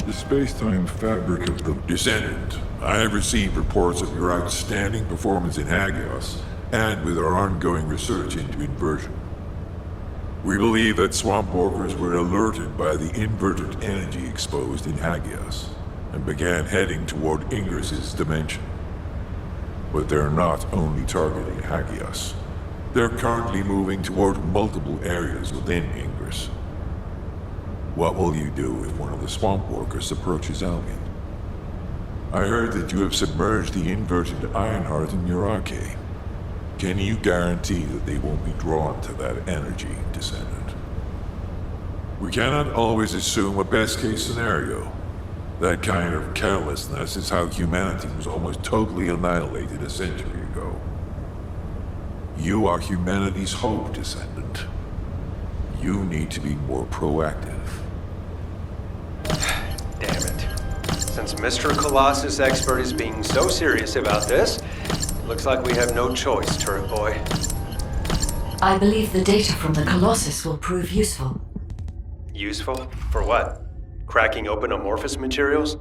the space-time fabric of the Descendant, I have received reports of your outstanding performance in Hagios, and with our ongoing research into inversion. We believe that swamp walkers were alerted by the inverted energy exposed in Hagios, and began heading toward Ingress's dimension. But they're not only targeting Hagios. They're currently moving toward multiple areas within Ingress. What will you do if one of the swamp walkers approaches Albion? I heard that you have submerged the inverted Ironheart in your arcade. Can you guarantee that they won't be drawn to that energy, Descendant? We cannot always assume a best-case scenario. That kind of carelessness is how humanity was almost totally annihilated a century ago. You are humanity's hope, Descendant. You need to be more proactive. Damn it. Since Mr. Colossus Expert is being so serious about this, looks like we have no choice, Turret Boy. I believe the data from the Colossus will prove useful. Useful? For what? Cracking open amorphous materials?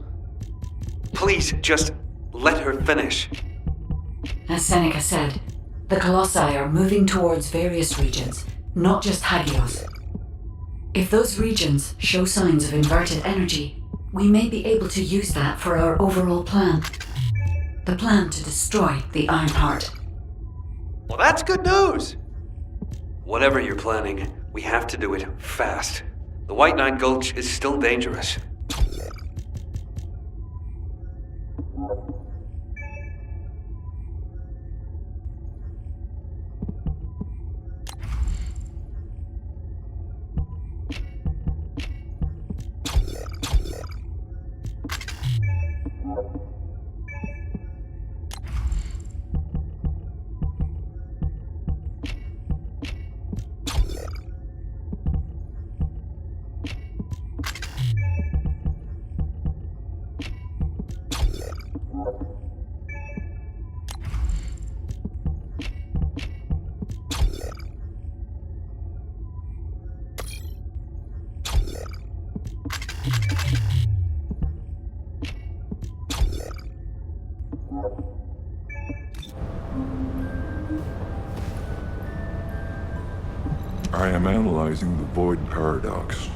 Please, just let her finish. As Seneca said, the Colossi are moving towards various regions, not just Hagios. If those regions show signs of inverted energy, we may be able to use that for our overall plan. The plan to destroy the Ironheart. Well, that's good news! Whatever you're planning, we have to do it fast. The White Nine Gulch is still dangerous. I am analyzing the void paradox.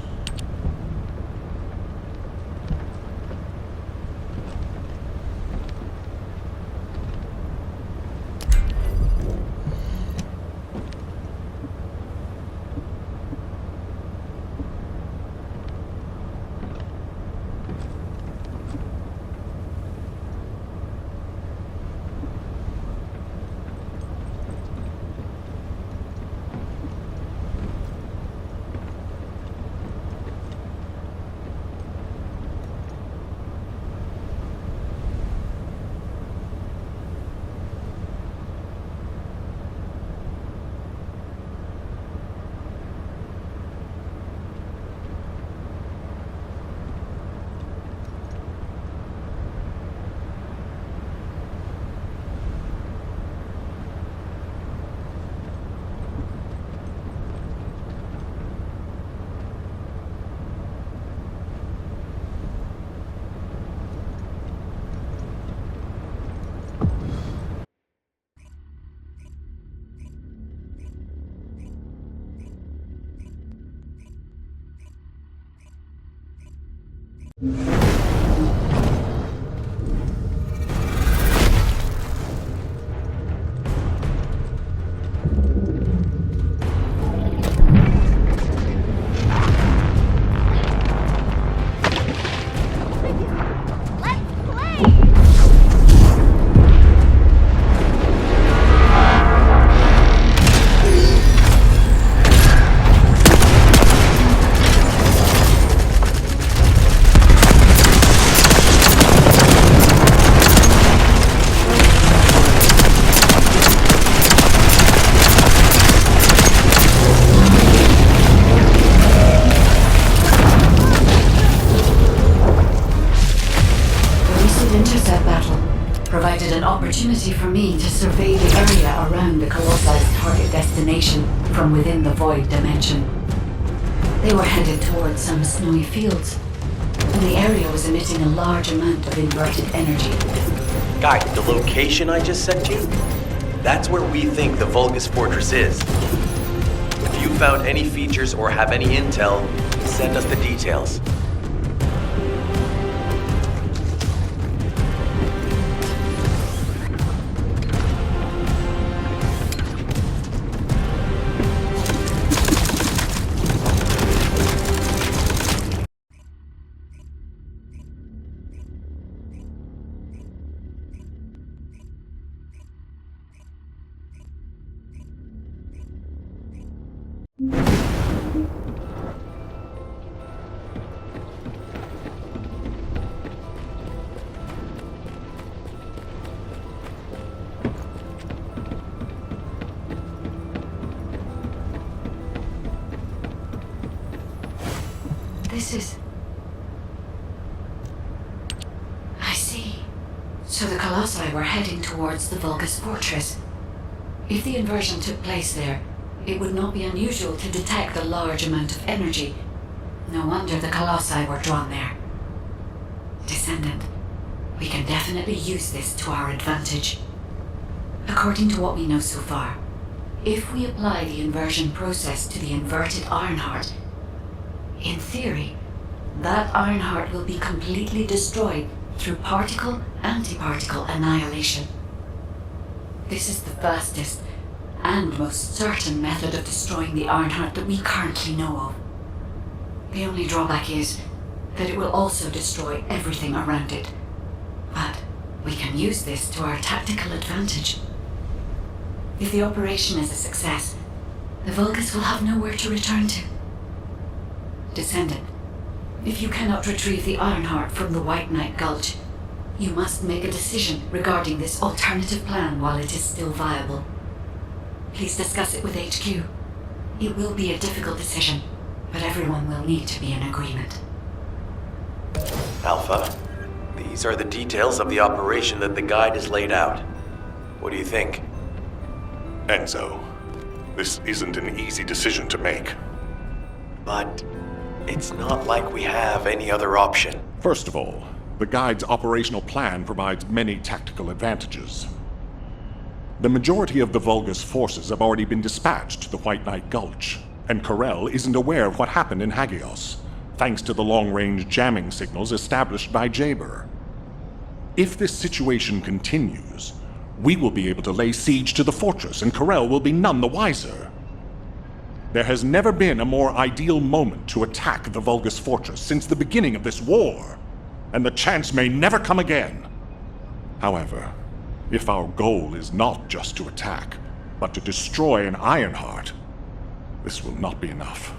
Intercept battle provided an opportunity for me to survey the area around the Colossus' target destination from within the void dimension. They were headed towards some snowy fields. and the area was emitting a large amount of inverted energy. Guy, the location I just sent you? That's where we think the Vulgus Fortress is. If you found any features or have any intel, send us the details. This is... I see. So the Colossi were heading towards the Vulgus Fortress. If the inversion took place there, it would not be unusual to detect a large amount of energy. No wonder the Colossi were drawn there. Descendant, we can definitely use this to our advantage. According to what we know so far, if we apply the inversion process to the inverted Ironheart, in theory, that Ironheart will be completely destroyed through particle-antiparticle annihilation. This is the fastest and most certain method of destroying the Ironheart that we currently know of. The only drawback is that it will also destroy everything around it. But we can use this to our tactical advantage. If the operation is a success, the Vulgus will have nowhere to return to. Descendant, if you cannot retrieve the Ironheart from the White Knight Gulch, you must make a decision regarding this alternative plan while it is still viable. Please discuss it with HQ. It will be a difficult decision, but everyone will need to be in agreement. Alpha, these are the details of the operation that the guide has laid out. What do you think? Enzo, this isn't an easy decision to make. But it's not like we have any other option. First of all, the guide's operational plan provides many tactical advantages. The majority of the Vulgus forces have already been dispatched to the White Knight Gulch, and Corel isn't aware of what happened in Hagios, thanks to the long-range jamming signals established by Jaber. If this situation continues, we will be able to lay siege to the fortress, and Corel will be none the wiser. There has never been a more ideal moment to attack the Vulgus Fortress since the beginning of this war, and the chance may never come again. However, if our goal is not just to attack, but to destroy an Ironheart, this will not be enough.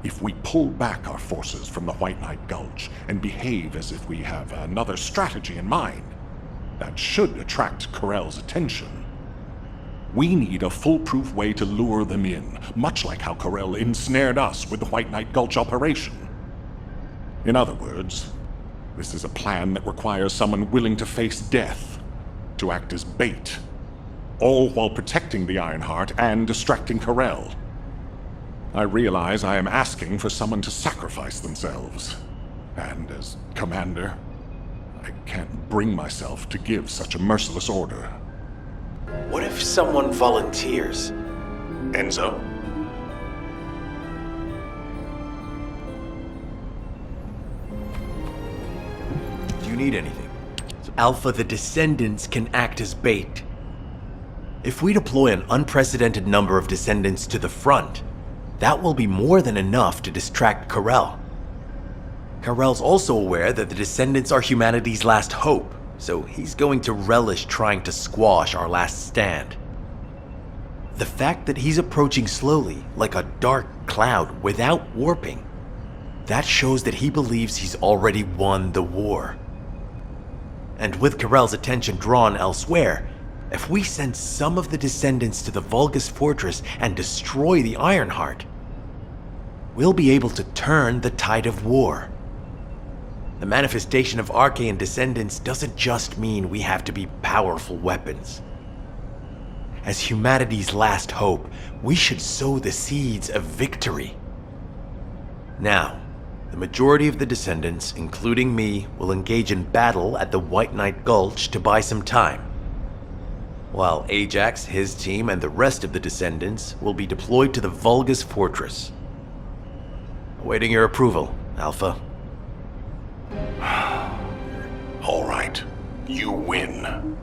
If we pull back our forces from the White Knight Gulch and behave as if we have another strategy in mind, that should attract Corel's attention. We need a foolproof way to lure them in, much like how Corel ensnared us with the White Knight Gulch operation. In other words, this is a plan that requires someone willing to face death, to act as bait, all while protecting the Ironheart and distracting Corel. I realize I am asking for someone to sacrifice themselves, and as commander, I can't bring myself to give such a merciless order. What if someone volunteers? Enzo? Do you need anything? Alpha, the Descendants can act as bait. If we deploy an unprecedented number of Descendants to the front, that will be more than enough to distract Corel. Corel's also aware that the Descendants are humanity's last hope, so he's going to relish trying to squash our last stand. The fact that he's approaching slowly, like a dark cloud without warping, that shows that he believes he's already won the war. And with Corel's attention drawn elsewhere, if we send some of the Descendants to the Vulgus Fortress and destroy the Ironheart, we'll be able to turn the tide of war. The manifestation of Archaean Descendants doesn't just mean we have to be powerful weapons. As humanity's last hope, we should sow the seeds of victory. Now, The majority of the Descendants, including me, will engage in battle at the White Knight Gulch to buy some time. While Ajax, his team, and the rest of the Descendants will be deployed to the Vulgus Fortress. Awaiting your approval, Alpha. All right. You win.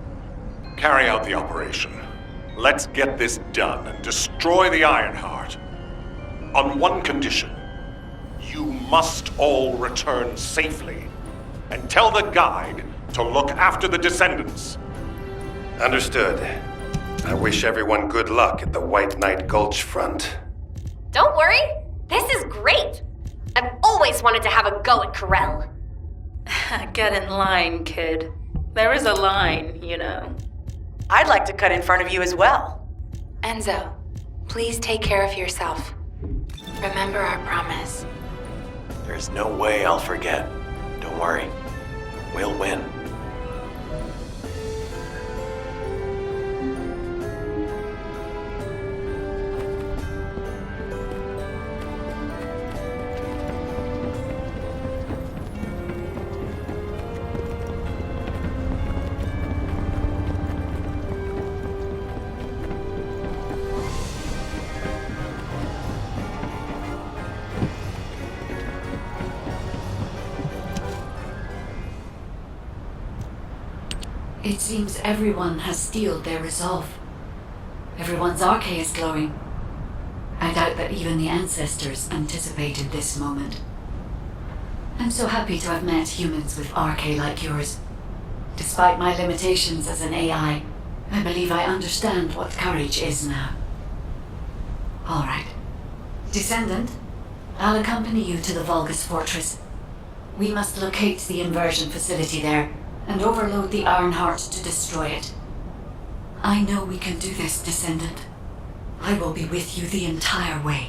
Carry out the operation. Let's get this done and destroy the Ironheart. On one condition. You must all return safely. And tell the guide to look after the Descendants. Understood. I wish everyone good luck at the White Knight Gulch front. Don't worry, this is great. I've always wanted to have a go at Corel. Get in line, kid. There is a line, you know. I'd like to cut in front of you as well. Enzo, please take care of yourself. Remember our promise. There's no way I'll forget. Don't worry. We'll win. It seems everyone has steeled their resolve. Everyone's arche is glowing. I doubt that even the ancestors anticipated this moment. I'm so happy to have met humans with arche like yours. Despite my limitations as an AI, I believe I understand what courage is now. All right. Descendant, I'll accompany you to the Vulgus Fortress. We must locate the inversion facility there and overload the Ironheart to destroy it. I know we can do this, Descendant. I will be with you the entire way.